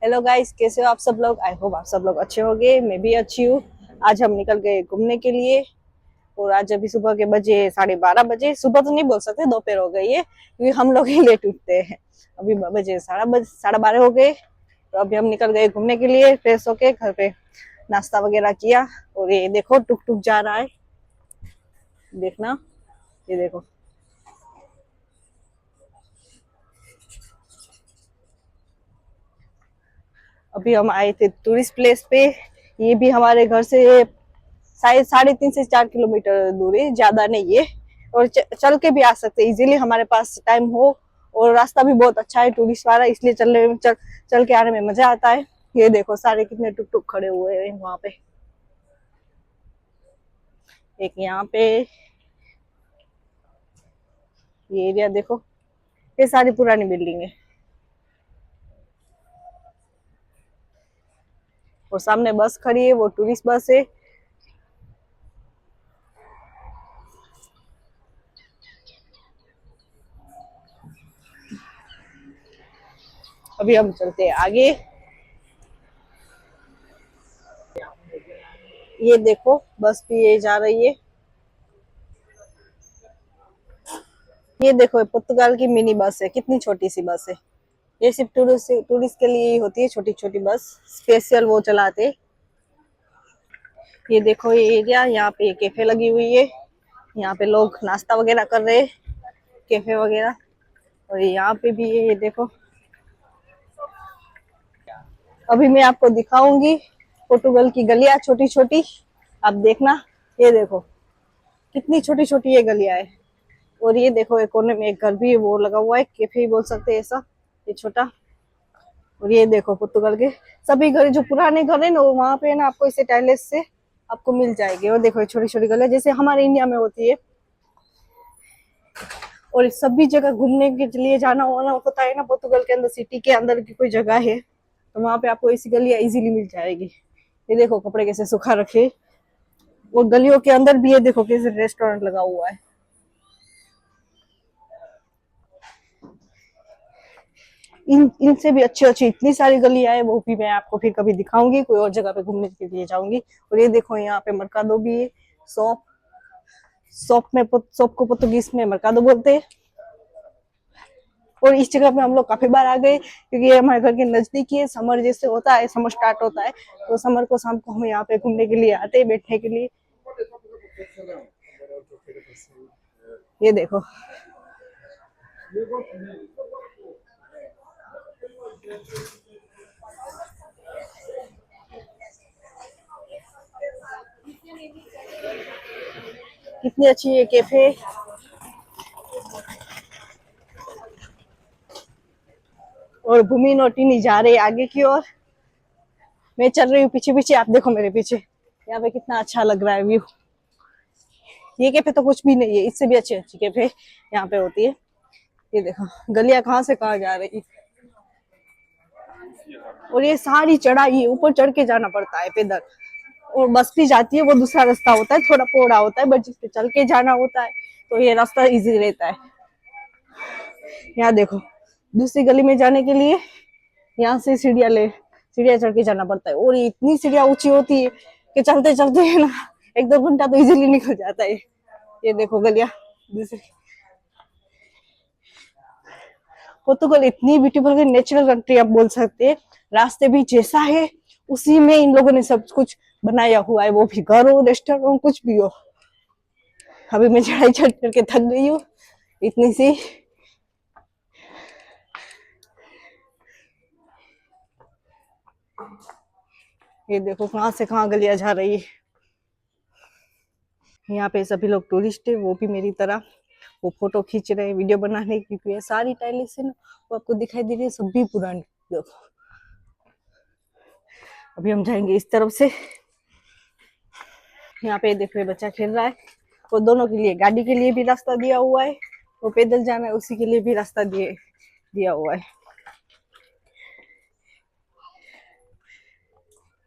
Hello guys, कैसे हो आप सब लोग। आई होप आप सब लोग अच्छे होंगे। मैं भी अच्छी हूँ। आज हम निकल गए घूमने के लिए। और आज अभी सुबह के बजे 12:30 बजे। सुबह तो नहीं बोल सकते, दोपहर हो गई है क्योंकि हम लोग ही लेट उठते हैं। अभी बजे 12:30 हो गए। तो अभी हम निकल गए घूमने के लिए। फ्रेश होके घर पे नाश्ता वगैरह किया। और ये देखो टुक टुक जा रहा है, देखना, ये देखो। अभी हम आए थे टूरिस्ट प्लेस पे। ये भी हमारे घर से शायद 3.5 से 4 किलोमीटर दूर है, ज्यादा नहीं है। और चल के भी आ सकते इजीली, हमारे पास टाइम हो। और रास्ता भी बहुत अच्छा है टूरिस्ट वाला, इसलिए चलने में चल के आने में मजा आता है। ये देखो सारे कितने टुक टुक खड़े हुए हैं वहां पे। एक यहाँ पे, ये एरिया देखो, ये सारी पुरानी बिल्डिंग है। और सामने बस खड़ी है, वो टूरिस्ट बस है। अभी हम चलते हैं आगे। ये देखो बस भी ये जा रही है। ये देखो ये पुर्तगाल की मिनी बस है, कितनी छोटी सी बस है। ये सिर्फ टूरिस्ट के लिए ही होती है, छोटी छोटी बस। स्पेशल वो चलाते। ये देखो ये एरिया, यहाँ पे ये कैफे लगी हुई है। यहाँ पे लोग नाश्ता वगैरह कर रहे हैं, कैफे वगैरह। और यहाँ पे भी है, ये देखो। अभी मैं आपको दिखाऊंगी पोर्टुगल की गलियां छोटी छोटी। आप देखना, ये देखो कितनी छोटी छोटी ये गलियां है। और ये देखो एक कोने में एक घर भी वो लगा हुआ है, कैफे ही बोल सकते हैं ऐसा, ये छोटा। और ये देखो पुर्तगाल के सभी घर, जो पुराने घर है ना, वो वहां पे ना आपको इसे टाइलेस से आपको मिल जाएगी। और देखो छोटी छोटी गलियां जैसे हमारे इंडिया में होती है। और सभी जगह घूमने के लिए जाना वाना होता है ना, पोर्तुगल के अंदर सिटी के अंदर की कोई जगह है तो वहां पे आपको ऐसी गलियां इजीली मिल जाएगी। ये देखो कपड़े कैसे सुखा रखे। और गलियों के अंदर भी ये देखो कैसे रेस्टोरेंट लगा हुआ है। इन इनसे भी अच्छी अच्छी इतनी सारी गलियां है, वो भी मैं आपको फिर कभी दिखाऊंगी, कोई और जगह पे घूमने के लिए जाऊंगी। और ये देखो यहाँ पे मरकादो भी है। शॉप शॉप को पुर्तगीज में मरकादो बोलते हैं। और इस जगह पे हम लोग काफी बार आ गए क्योंकि ये हमारे घर के नजदीक ही है। समर जैसे होता है, समर स्टार्ट होता है तो समर को शाम को हम यहाँ पे घूमने के लिए आते हैं, बैठने के लिए। ये देखो कितनी अच्छी ये कैफे। और भूमि नोटिनी जा रही है आगे की ओर। मैं चल रही हूँ पीछे पीछे, आप देखो मेरे पीछे। यहाँ पे कितना अच्छा लग रहा है व्यू। ये कैफे तो कुछ भी नहीं है, इससे भी अच्छी अच्छी कैफे यहाँ पे होती है। ये देखो गलियां कहाँ से कहाँ जा रही। और ये सारी चढ़ाई ऊपर चढ़ के जाना पड़ता है पैदल। और बस भी जाती है, वो दूसरा रास्ता होता है, थोड़ा पौड़ा होता है, बट जिसपे चल के जाना होता है तो ये रास्ता इजी रहता है। यहाँ देखो दूसरी गली में जाने के लिए यहाँ से सीढ़ियाँ चढ़ के जाना पड़ता है। और ये इतनी सीढ़ियाँ ऊंची होती है कि चलते चलते है ना 1-2 घंटा तो इजीली निकल जाता है। ये देखो गलियां दूसरी। पोर्तुगल इतनी ब्यूटीफुल नेचुरल कंट्री आप बोल सकते हैं। रास्ते भी जैसा है उसी में इन लोगों ने सब कुछ बनाया हुआ है, वो भी घर हो, रेस्टोरेंट हो, कुछ भी हो। अभी मैं चढ़ाई चढ़ करके थक गई हूँ इतनी सी। ये देखो कहाँ से कहाँ गलियां जा रही है। यहाँ पे सभी लोग टूरिस्ट है, वो भी मेरी तरह वो फोटो खींच रहे हैं, वीडियो बना रहे हैं, क्योंकि ये सारी टाइल्स है ना, वो आपको दिखाई दे रही है, सभी पुरानी। देखो अभी हम जाएंगे इस तरफ से। यहाँ पे देखो ये बच्चा खेल रहा है। वो दोनों के लिए, गाड़ी के लिए भी रास्ता दिया हुआ है, वो पैदल जाना है उसी के लिए भी रास्ता दिया हुआ है।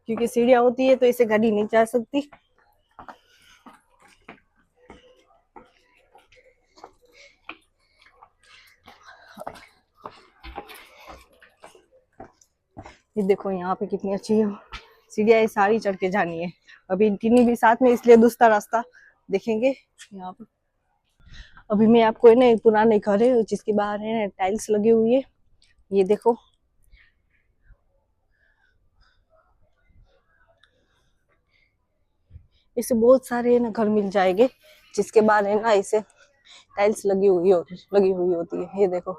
क्योंकि सीढ़ियाँ होती है तो इसे गाड़ी नहीं जा सकती। ये देखो यहाँ पे कितनी अच्छी सीढ़ियाँ, ये सारी चढ़ के जानी है। अभी टिनी भी साथ में, इसलिए दूसरा रास्ता देखेंगे यहाँ पे। अभी मैं आपको ना एक पुराने घर है जिसके बाहर है टाइल्स लगी हुई है, ये देखो। इसे बहुत सारे ना घर मिल जाएंगे जिसके बाहर है ना इसे टाइल्स लगी हुई होती है, ये देखो।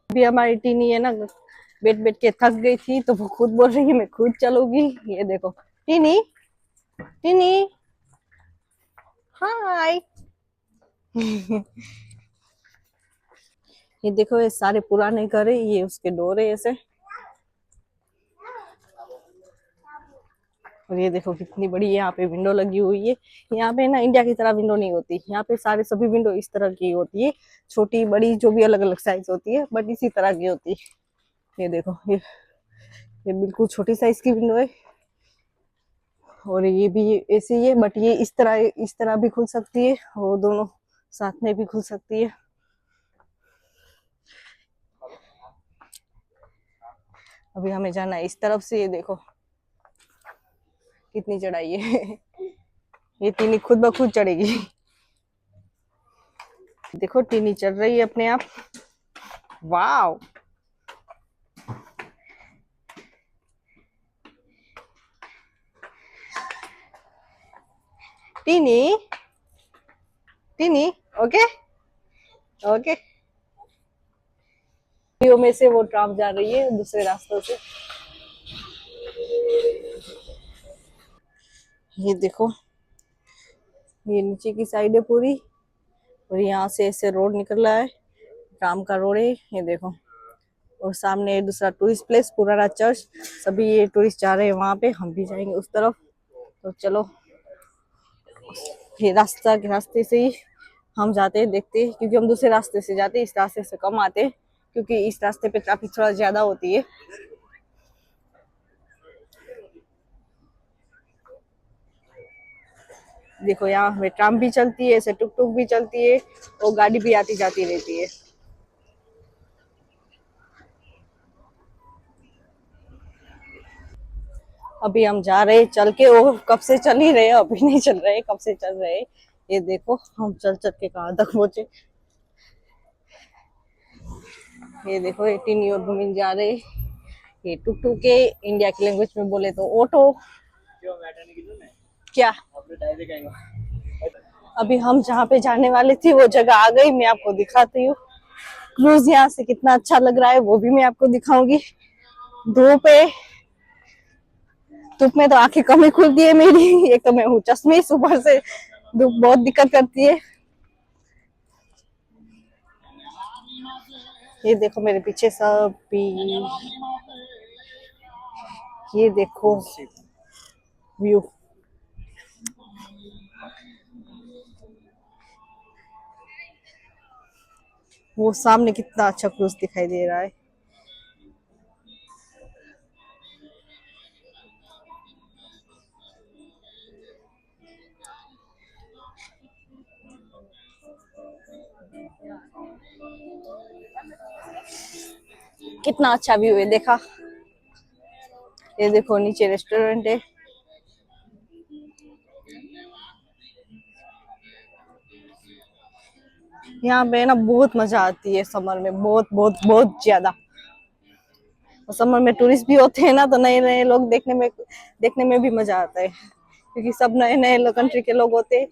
अभी हमारी टीनी है ना बैठ बैठ के थक गई थी, तो वो खुद बोल रही है मैं खुद चलूंगी। ये देखो टीनी, टीनी हाय। ये देखो ये सारे पुराने घर है, ये उसके डोर है ऐसे। और ये देखो कितनी बड़ी यहाँ पे विंडो लगी हुई है। यहाँ पे ना इंडिया की तरह विंडो नहीं होती, यहाँ पे सारे सभी विंडो इस तरह की होती है, छोटी बड़ी जो भी अलग अलग साइज होती है, बट इसी तरह की होती है। ये देखो ये बिल्कुल छोटी साइज की विंडो है। और ये भी ऐसी ही है, बट ये इस तरह भी खुल सकती है और दोनों साथ में भी खुल सकती है। अभी हमें जाना है इस तरफ से, ये देखो कितनी चढ़ाई है। ये टीनी खुद ब खुद चढ़ेगी। देखो टीनी चढ़ रही है अपने आप, wow. Tiny, tiny, okay okay. में से वो ट्राम जा रही है दूसरे रास्तों से। ये देखो ये नीचे की साइड है पूरी, और यहाँ से ऐसे रोड निकल रहा है, ट्राम का रोड है, ये देखो। और सामने दूसरा टूरिस्ट प्लेस पुराना चर्च, सभी ये टूरिस्ट जा रहे हैं वहां पे, हम भी जाएंगे उस तरफ। तो चलो ये रास्ते से ही हम जाते हैं, देखते हैं, क्योंकि हम दूसरे रास्ते से जाते हैं, इस रास्ते से कम आते हैं, क्योंकि इस रास्ते पे ट्रैफिक थोड़ा ज्यादा होती है। देखो यहाँ पे ट्राम भी चलती है, ऐसे टुक टुक भी चलती है, और गाड़ी भी आती जाती रहती है। अभी हम जा रहे हैं चल के, वो कब से चल ही रहे हैं, अभी नहीं चल रहे, कब से चल रहे हैं। ये देखो हम चल चल के कहाँ तक पहुंचे। ये देखो 18 और घूमिन जा रहे। ये टुक टुक के इंडिया की लैंग्वेज में बोले तो ऑटो। क्या अभी हम जहाँ पे जाने वाले थे वो जगह आ गई, मैं आपको दिखाती हूँ। क्रूज यहाँ से कितना अच्छा लग रहा है वो भी मैं आपको दिखाऊंगी। धूप है, धूप में तो आंखें कम ही खुलती है मेरी। एक तो मैं हूँ चश्मे, सुबह से धूप बहुत दिक्कत करती है। ये देखो मेरे पीछे सब भी, ये देखो व्यू। वो सामने कितना अच्छा क्रूज दिखाई दे रहा है। कितना अच्छा व्यू है, देखा। ये देखो नीचे रेस्टोरेंट है। यहाँ पे ना बहुत मजा आती है समर में, बहुत बहुत बहुत ज्यादा। समर में टूरिस्ट भी होते हैं ना, तो नए नए लोग देखने में भी मजा आता है, क्योंकि सब नए नए कंट्री के लोग होते हैं।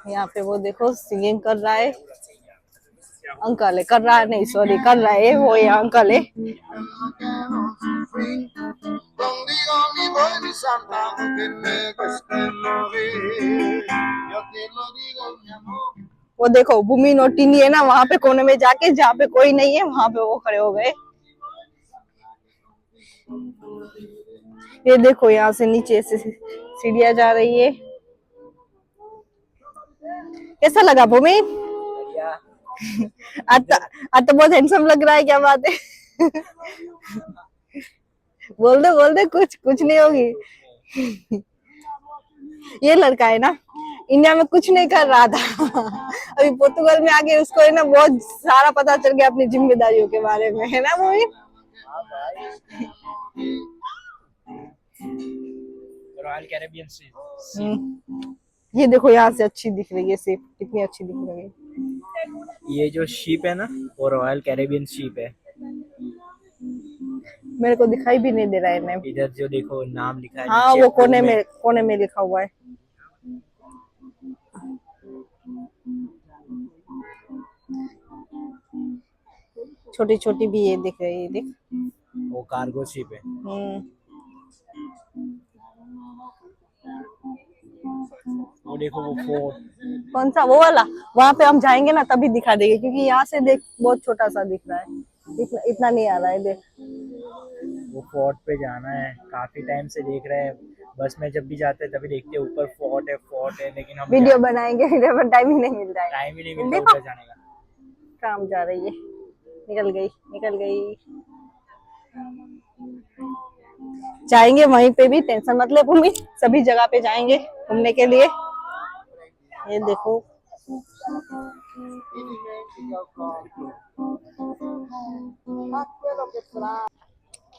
यहाँ पे वो देखो सिंगिंग कर रहा है, अंकल है, कर रहा है नहीं सॉरी, कर रहा है वो, ये अंकल है। वो देखो भूमि नोटिनी है ना, वहां पे कोने में जाके, जहाँ पे कोई नहीं है वहां पे वो खड़े हो गए। ये देखो यहाँ से नीचे से सीढ़ियां जा रही है। कैसा लगा भूमि? आज तो बहुत हैंडसम लग रहा है, क्या बात है? बोल दे कुछ कुछ नहीं होगी। ये लड़का है ना, इंडिया में कुछ नहीं कर रहा था। अभी पोर्तुगल में आके उसको है ना बहुत सारा पता चल गया अपनी जिम्मेदारियों के बारे में, है ना मोहित? Royal Caribbean sea. ये देखो यहाँ से अच्छी दिख रही है सेप, कितनी अच्छी दिख रही है। ये जो शीप है ना, वो रॉयल कैरेबियन शीप है। मेरे को दिखाई भी नहीं दे रहा है नेम। इधर जो देखो नाम लिखा है हाँ नीचे वो कोने में। कोने में लिखा हुआ है। छोटी छोटी भी ये दिख रही है, देख। वो कार्गो शिप है। वो देखो वो फोर्ट। कौन सा, वो वाला? वहां पे हम जाएंगे ना तभी दिखा देंगे, क्योंकि यहाँ से देख बहुत छोटा सा दिख रहा है, इतना नहीं आ रहा है, देख। वो फोर्ट पे जाना है, काफी टाइम से देख रहे हैं। बस में जब भी जाते हैं तभी देखते हैं ऊपर फोर्ट है, लेकिन हम वीडियो बनाएंगे, वीडियो में टाइम ही नहीं मिल रहा है। टाइम ही नहीं मिलता ऊपर जाने का। काम जा रही है, निकल गई निकल गई। जाएंगे वहीं पे भी, टेंशन मत ले भूमि, सभी जगह पे जाएंगे घूमने के लिए। ये देखो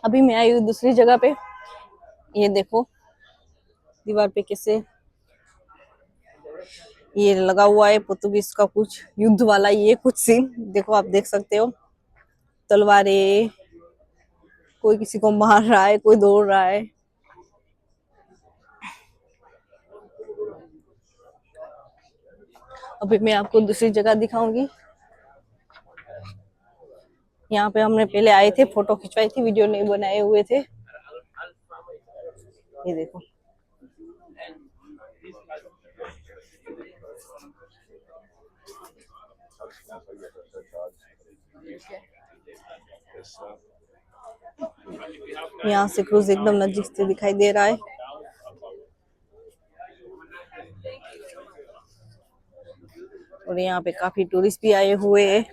अभी मैं आई हूँ दूसरी जगह पे। ये देखो दीवार पे कैसे ये लगा हुआ है पोर्तुगीज का कुछ युद्ध वाला, ये कुछ सीन देखो, आप देख सकते हो। तलवारें, कोई किसी को मार रहा है, कोई दौड़ रहा है। अभी मैं आपको दूसरी जगह दिखाऊंगी। यहाँ पे हमने पहले आए थे, फोटो खिंचवाई थी, वीडियो नहीं बनाए हुए थे। ये देखो यहाँ से क्रूज एकदम नजदीक से दिखाई दे रहा है। और यहाँ पे काफी टूरिस्ट भी आए हुए हैं।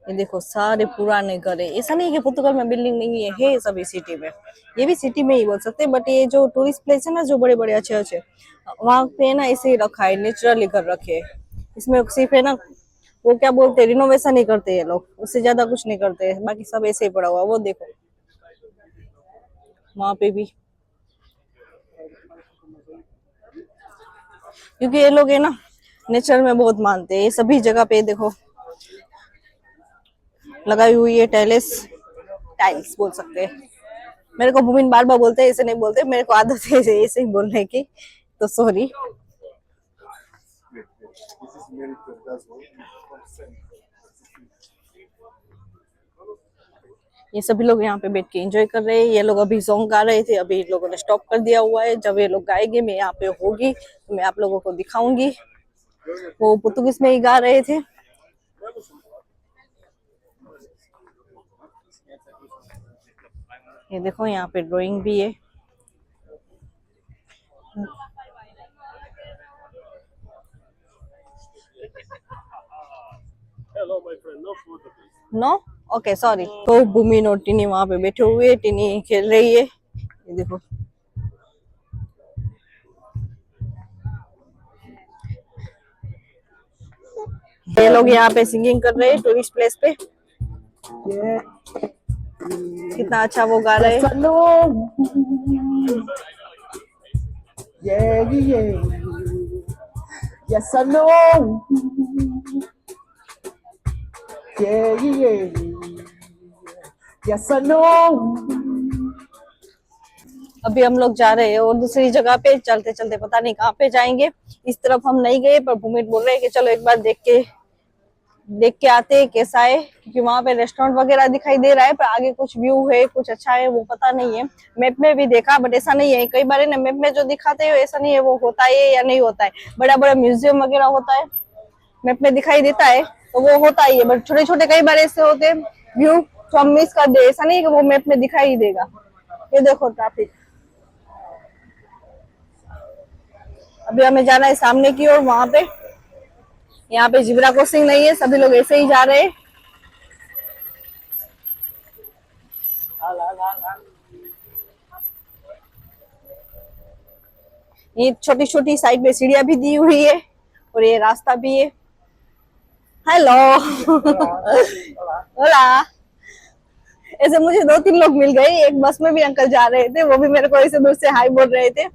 ये देखो सारे पुराने घर है। ऐसा नहीं है कि पुर्तगाल में बिल्डिंग नहीं है सभी सिटी में, ये भी सिटी में ही बोल सकते हैं। बट ये जो टूरिस्ट प्लेस है ना, जो बड़े बड़े अच्छे अच्छे, वहां पे ना ऐसे ही रखा है, नेचुरली घर रखे है। इसमें सिर्फ है ना, वो क्या बोलते हैं, रिनोवेशन ही करते हैं लोग, उससे ज्यादा कुछ नहीं करते, बाकी सब ऐसे ही पड़ा हुआ। वो देखो वहां पे भी, क्योंकि ये लोग है ना नेचर में बहुत मानते हैं। ये सभी जगह पे देखो लगाई हुई है टाइल्स बोल सकते हैं। मेरे को भूमिन बार बार बोलते हैं, ऐसे नहीं बोलते, मेरे को आदत है ऐसे ही बोलने की, तो सॉरी। ये सभी लोग यहाँ पे बैठ के एंजॉय कर रहे हैं। ये लोग अभी सॉन्ग गा रहे थे, अभी लोगों ने स्टॉप कर दिया हुआ है। जब ये लोग गाएंगे, मैं यहाँ पे होगी तो मैं आप लोगों को दिखाऊंगी। वो पुर्तगाल में ही गा रहे थे। ये देखो यहाँ पे ड्राइंग भी है। No okay sorry. तो भूमि और टिनी वहां पे बैठे हुए, टिनी खेल रही है। ये देखो ये लोग यहाँ पे सिंगिंग कर रहे हैं टूरिस्ट प्लेस पे। कितना अच्छा वो गा रहे हैं। Yes, I know. Yeah. Yes, I know. अभी हम लोग जा रहे हैं और दूसरी जगह पे, चलते चलते पता नहीं कहाँ पे जाएंगे। इस तरफ हम नहीं गए, पर भूमि बोल रहे हैं कि चलो एक बार देख के आते हैं कैसा है, क्योंकि वहां पे रेस्टोरेंट वगैरह दिखाई दे रहा है, पर आगे कुछ व्यू है, कुछ अच्छा है वो पता नहीं है। मैप में भी देखा, बट ऐसा नहीं है। कई बार ना मैप में जो दिखाते हैं ऐसा नहीं है, वो होता है या नहीं होता है। बड़ा बड़ा म्यूजियम वगैरह होता है, मैप में दिखाई देता है तो वो होता ही है, बट छोटे छोटे कई बार ऐसे होते हैं व्यू तो हम मिस कर दे। ऐसा नहीं है कि वो मैप में दिखाई ही देगा। ये देखो ट्रैफिक। अभी हमें जाना है सामने की ओर, वहां पे। यहाँ पे जिब्रा क्रॉसिंग नहीं है, सभी लोग ऐसे ही जा रहे हैं। ये छोटी छोटी साइड में सीढ़ियां भी दी हुई है और ये रास्ता भी है। हेलो। होला। ऐसे मुझे दो तीन लोग मिल गए, एक बस में भी अंकल जा रहे थे, वो भी मेरे को ऐसे दूर से हाय बोल रहे थे।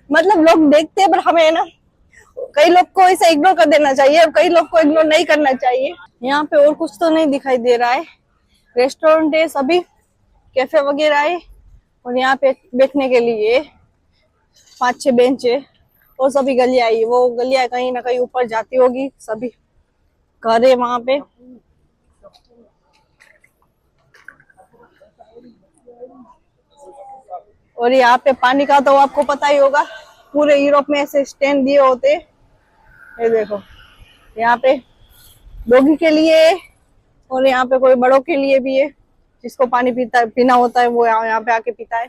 मतलब लोग देखते हैं पर हमें ना, कई लोग को ऐसे इग्नोर कर देना चाहिए और कई लोग को इग्नोर नहीं करना चाहिए। यहाँ पे और कुछ तो नहीं दिखाई दे रहा है। रेस्टोरेंट है सभी, कैफे वगैरह है और यहाँ पे बैठने के लिए 5-6 बेंच है और सभी गलियां आई, वो गलियां कहीं ना कहीं ऊपर जाती होगी, सभी घर है वहां पे। और यहाँ पे पानी का तो आपको पता ही होगा, पूरे यूरोप में ऐसे स्टैंड दिए होते हैं। ये देखो, यहाँ पे डॉगी के लिए है और यहाँ पे कोई बड़ों के लिए भी है, जिसको पानी पीना होता है वो यहाँ पे आके पीता है।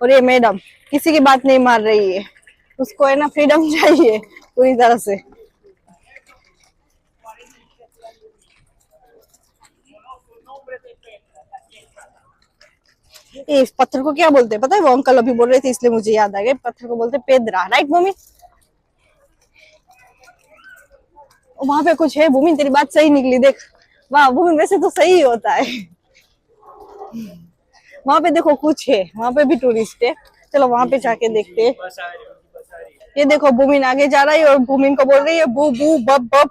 और ये मैडम किसी की बात नहीं मान रही है, उसको है ना फ्रीडम चाहिए पूरी तरह से। ये इस पत्थर को क्या बोलते हैं पता है? वो अंकल अभी बोल रहे थे इसलिए मुझे याद आ गया, पत्थर को बोलते हैं पेदरा, राइट भूमि? वहां पे कुछ है भूमि, तेरी बात सही निकली, देख। वाह भूमि, वैसे तो सही होता है। वहां पे देखो कुछ है, वहां पे भी टूरिस्ट है, चलो वहां पे जाके देखते हैं। ये देखो भूमिन आगे जा रहा है और भूमिन को बोल रही है बू बू बप बप।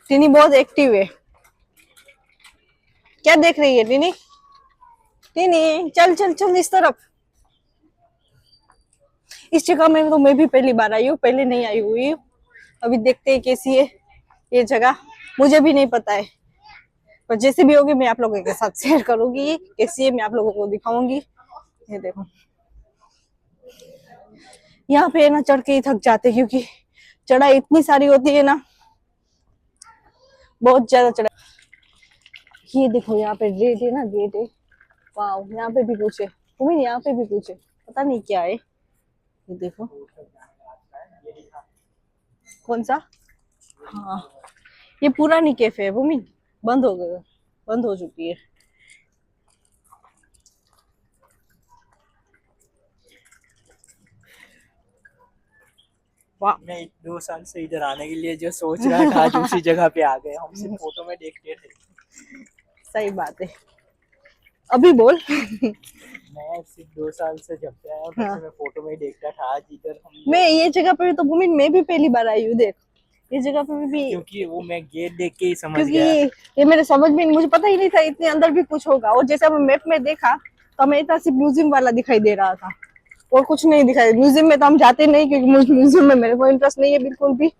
टिनी बहुत एक्टिव है। क्या देख रही है टिनी? टिनी चल चल चल इस तरफ। इस जगह में तो मैं भी पहली बार आई हूँ, पहले नहीं आई हुई हूँ। अभी देखते हैं कैसी है ये जगह, मुझे भी नहीं पता है, पर जैसे भी होगी मैं आप लोगों के साथ शेयर करूंगी। कैसी है मैं आप लोगों को दिखाऊंगी। ये देखो, यहाँ पे ना चढ़ के ही थक जाते, क्योंकि चढ़ाई इतनी सारी होती है ना, बहुत ज्यादा चढ़ाई। ये देखो यहाँ पे गेट है ना, गेट है। वाह, यहाँ पे भी कुछ है उम्मीद, यहाँ पे भी कुछ है, पता नहीं क्या है। ये देखो, कौन सा? हाँ, ये पुरानी कैफे है भूमि, बंद हो गया, बंद हो चुकी है। वाह, मैं 2 साल से इधर आने के लिए जो सोच रहा था, आज उसी जगह पे आ गए। हम सिर्फ फोटो में देखते थे। सही बात है, अभी बोल। मैं सिर्फ 2 साल से जब से आया हूँ तब हाँ। से मैं फोटो में ही देखता था। आज इधर हम मैं ये जगह पे तो भूमि मैं भी पहली बार आई हूँ, देख ये जगह पे भी। क्योंकि वो मैं गेट देख के ही समझ क्योंकि गया। ये मेरे समझ में, मुझे पता ही नहीं था इतने अंदर भी कुछ होगा। और जैसे हमें मैप में देखा तो हमें इतना सिर्फ म्यूजियम वाला दिखाई दे रहा था और कुछ नहीं दिखाई। म्यूजियम में तो हम जाते नहीं, क्योंकि म्यूजियम में मेरे को इंटरेस्ट नहीं है बिल्कुल भी,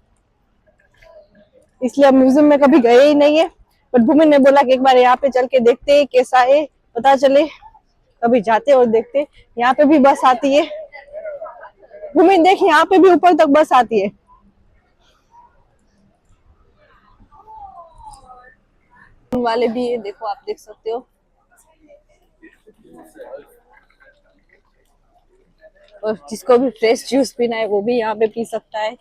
इसलिए हम म्यूजियम में कभी गए ही नहीं है। बट भूमि ने बोला कि एक बार यहाँ पे चल के देखते हैं कैसा है, पता चले, कभी जाते और देखते। यहाँ पे भी बस आती है भूमि, देख यहाँ पे भी ऊपर तक बस आती है। वाले भी है, देखो आप देख सकते हो। और जिसको भी फ्रेश जूस पीना है वो भी यहाँ पे पी सकता है।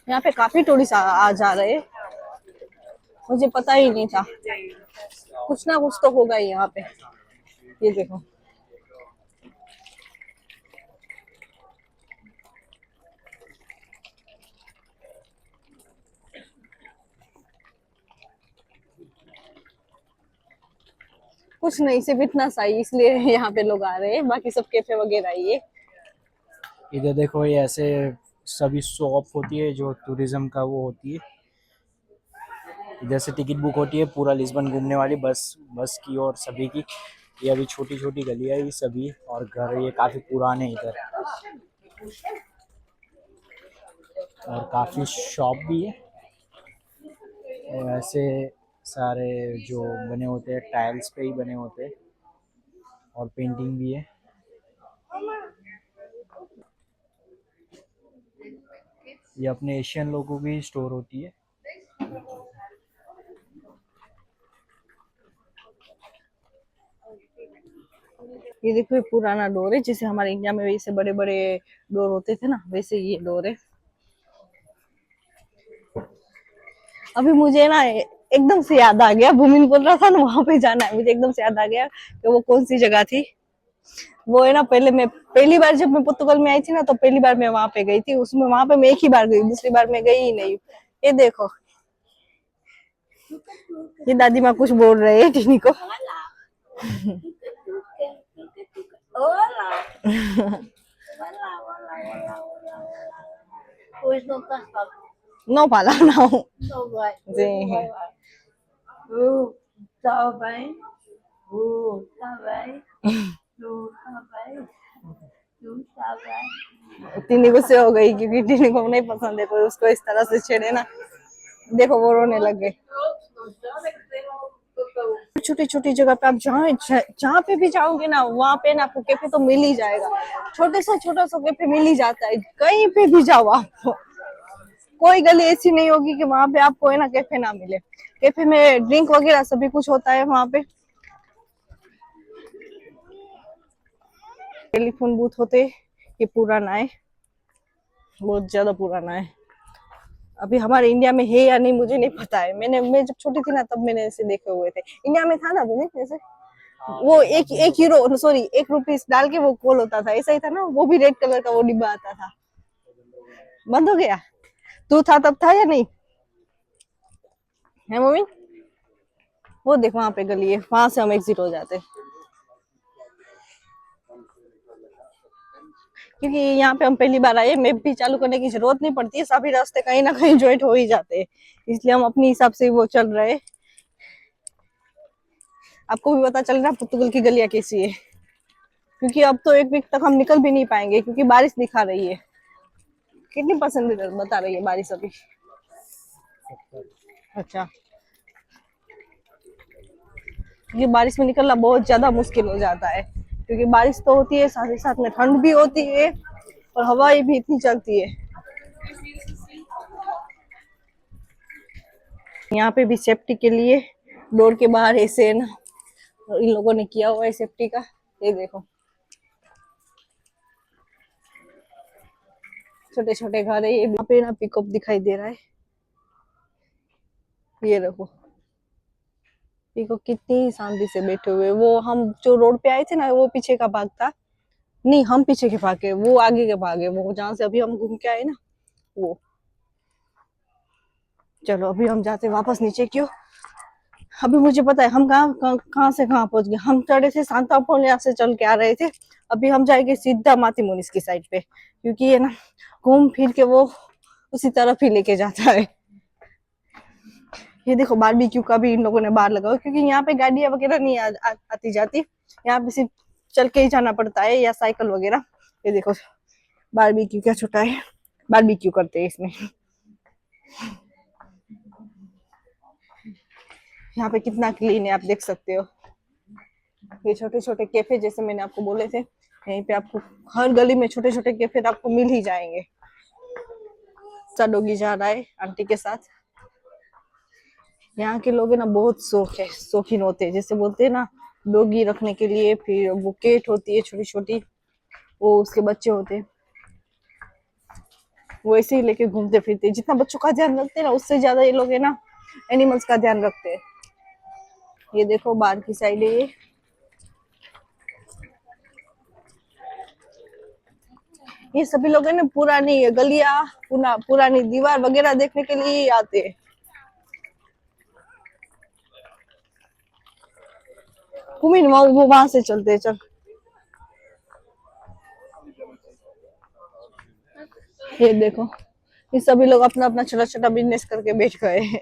यहाँ पे काफी टूरिस्ट आ जा रहे हैं, मुझे पता ही नहीं था। कुछ ना कुछ तो होगा ही यहाँ पे। ये देखो, कुछ नहीं, सिर्फ इतना सा ही, इसलिए यहाँ पे लोग आ रहे हैं, बाकी सब कैफे वगैरह ही है। इधर देखो, ये ऐसे सभी शॉप होती है जो टूरिज्म का वो होती है। इधर से टिकट बुक होती है पूरा लिस्बन घूमने वाली बस की और सभी की। ये अभी छोटी छोटी गलियां ये सभी, और घर ये काफी पुराने इधर, और काफी शॉप भी है। और ऐसे सारे जो बने होते हैं टाइल्स पे ही बने होते हैं, और पेंटिंग भी है। ये अपने एशियन लोगों की स्टोर होती है। ये देखो ये पुराना डोर है, जैसे हमारे इंडिया में वैसे बड़े बड़े डोर होते थे ना, वैसे ये डोर है। अभी मुझे ना एकदम से याद आ गया, भूमिन बोल रहा था ना वहां पे जाना है, मुझे एकदम से याद आ गया कि वो कौन सी जगह थी। वो है ना, पहली बार जब मैं पुर्तगाल में आई थी ना, तो पहली बार मैं वहां पे गई थी, उसमें वहां पे मैं एक ही बार गई, दूसरी बार मैं गई ही नहीं। ये देखो, ये दादी माँ कुछ बोल रहे हैं टीनी को। No pala, no. Sí. Tiny गुस्से हो गई क्योंकि टीनी को नहीं पसंद है कोई उसको इस तरह से छेड़े ना। देखो वो रोने लग गए। छोटी छोटी जगह पे आप जहाँ पे भी जाओगे ना, वहाँ पे ना आपको कैफे तो मिल ही जाएगा। छोटा सा कैफे मिल ही जाता है, कहीं पे भी जाओ आप। कोई गली ऐसी नहीं होगी कि वहां पे आपको है ना कैफे ना मिले। कैफे में ड्रिंक वगैरह सभी कुछ होता है वहां पे। टेलीफोन बूथ होते, ये पुराना है, बहुत ज्यादा पुराना है। अभी हमारे इंडिया में है या नहीं मुझे नहीं पता है, मैं जब छोटी थी ना तब मैंने ऐसे देखे हुए थे। इंडिया में था ना अभी जैसे, वो एक हीरो सॉरी 1 रुपीस डाल के वो कॉल होता था, ऐसा ही था ना, वो भी रेड कलर का वो डिब्बा आता था। बंद हो गया? तू था तब था या नहीं है मम्मी? वो देख वहां पे गली है, वहां से हम एग्जिट हो जाते, क्योंकि यहाँ पे हम पहली बार आए, मैप भी चालू करने की जरूरत नहीं पड़ती है, सभी रास्ते कहीं ना कहीं ज्वाइंट हो ही जाते हैं, इसलिए हम अपने हिसाब से वो चल रहे हैं। आपको भी पता चल रहा है पुर्तगाल की गलियां कैसी है, क्योंकि अब तो 1 वीक तक हम निकल भी नहीं पाएंगे क्योंकि बारिश दिखा रही है। कितनी परसेंट बता रही है बारिश अभी? अच्छा, क्योंकि बारिश में निकलना बहुत ज्यादा मुश्किल हो जाता है, क्योंकि बारिश तो होती है साथ ही साथ में ठंड भी होती है और हवाएं भी इतनी चलती है। यहाँ पे भी सेफ्टी के लिए डोर के बाहर ऐसे ना इन लोगों ने किया हुआ है सेफ्टी का। ये देखो छोटे छोटे घर है, ये यहाँ पे ना पिकअप दिखाई दे रहा है। ये देखो पिकअप कितनी शांति से बैठे हुए। वो हम जो रोड पे आए थे ना, वो पीछे का भाग था, नहीं हम पीछे के भागे, वो आगे के भागे, वो जहाँ से अभी हम घूम के आए ना वो। चलो अभी हम जाते वापस नीचे। क्यों? अभी मुझे पता है हम कहाँ से कहाँ पहुंच गए। हम चढ़े थे सांतापोलिया से चल के आ रहे थे, अभी हम जाएंगे सीधा माती मुनिस की साइड पे, क्योंकि ये ना घूम फिर के वो उसी तरफ ही लेके जाता है। ये देखो बारबेक्यू का भी इन लोगों ने बाहर लगा हुआ, क्योंकि यहाँ पे गाड़ियां वगैरह नहीं आती जाती, यहाँ पे सिर्फ चल के ही जाना पड़ता है या साइकिल वगैरह। ये देखो बारबेक्यू क्या छोटा है, बारबेक्यू करते हैं इसमें। यहाँ पे कितना क्लीन है आप देख सकते हो। ये छोटे छोटे कैफे जैसे मैंने आपको बोले थे, यहीं पे आपको हर गली में छोटे छोटे कैफे आपको मिल ही जाएंगे। डॉगी जा रहा है आंटी के साथ। यहाँ के लोग है ना बहुत शौकीन होते हैं, जैसे बोलते हैं ना डॉगी रखने के लिए, फिर वो केट होती है छोटी छोटी, वो उसके बच्चे होते हैं, वो ऐसे ही लेके घूमते फिरते। जितना बच्चों का ध्यान रखते हैं ना, उससे ज्यादा ये लोग है ना एनिमल्स का ध्यान रखते हैं। ये देखो बाहर की साइड है ये सभी लोग है ना पुरानी गलियां, पुरानी दीवार वगैरह देखने के लिए ही आते हैं। कुमिन वो वहां से चलते हैं, चल। ये देखो ये सभी लोग अपना अपना छोटा छोटा बिजनेस करके बैठ गए हैं।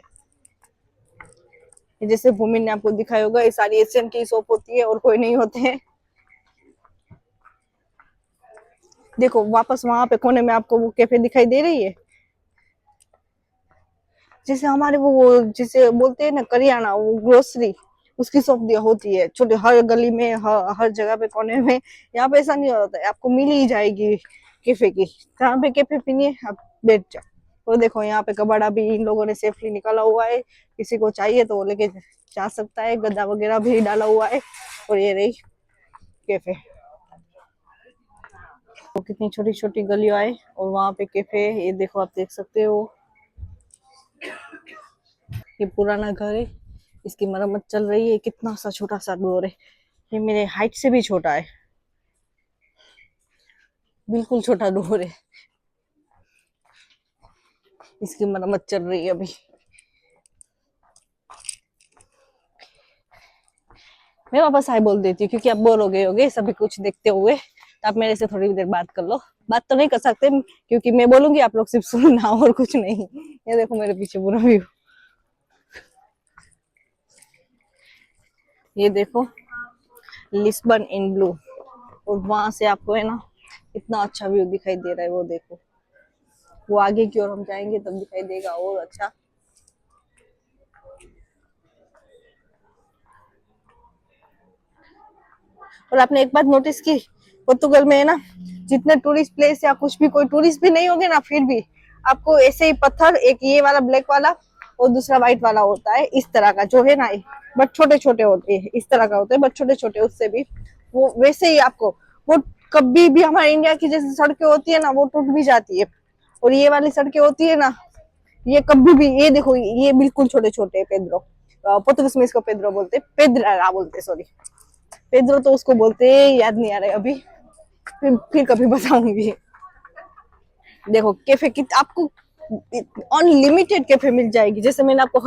जैसे भूमि ने आपको दिखाया होगा, ये सारी एशियन की शॉप होती है और कोई नहीं होते हैं। देखो वापस वहां पे कोने में आपको वो कैफे दिखाई दे रही है, जैसे हमारे वो जिसे बोलते हैं ना करियाना, वो ग्रोसरी, उसकी शॉप होती है छोटे हर गली में, हर जगह पे कोने में। यहाँ पे ऐसा नहीं होता है, आपको मिल ही जाएगी कैफे की, जहाँ पे कैफे पीनी है आप बैठ जाओ। और देखो यहाँ पे कबाड़ा भी इन लोगों ने सेफली निकाला हुआ है, किसी को चाहिए तो वो लेके जा सकता है, गद्दा वगैरह भी डाला हुआ है। और ये रही कैफे। तो कितनी छोटी छोटी गलियां है और वहां पे कैफे है, ये देखो आप देख सकते हो। ये पुराना घर है, इसकी मरम्मत चल रही है। कितना सा छोटा सा डोर है, ये मेरे हाइट से भी छोटा है, बिल्कुल छोटा डोर है। इसकी मरम्मत चल रही है अभी। मैं वापस हाय बोल देती हूँ क्योंकि आप बोर हो गए होगे सभी कुछ देखते हुए, तो आप मेरे से थोड़ी देर बात कर लो। बात तो नहीं कर सकते क्योंकि मैं बोलूंगी, आप लोग सिर्फ सुनना और कुछ नहीं। ये देखो मेरे पीछे पूरा व्यू, ये देखो लिस्बन इन ब्लू। और वहां से आपको है ना इतना अच्छा व्यू दिखाई दे रहा है, वो देखो। वो आगे की ओर हम जाएंगे तब दिखाई देगा और अच्छा। और आपने एक बात नोटिस की, पोर्तुगल में है ना जितने टूरिस्ट प्लेस या कुछ भी, कोई टूरिस्ट भी नहीं होंगे ना, फिर भी आपको ऐसे ही पत्थर, एक ये वाला ब्लैक वाला और दूसरा व्हाइट वाला होता है इस तरह का, जो है ना बट छोटे छोटे होते हैं, इस तरह का होता है बट छोटे छोटे, उससे भी वो वैसे ही आपको, वो कभी भी हमारे इंडिया की जैसे सड़कें होती है ना वो टूट भी जाती है, और ये वाली सड़कें होती है ना ये कभी भी, ये देखो ये बिल्कुल छोटे छोटे पेद्रो, पोर्तुगीज में इसको पेद्रो बोलते, पेद्रा बोलते, सॉरी पेद्रो तो उसको बोलते, याद नहीं आ रहा है अभी, फिर कभी बताऊंगी। देखो कैफे की आपको अनलिमिटेड कैफे मिल जाएगी, जैसे मैंने आपको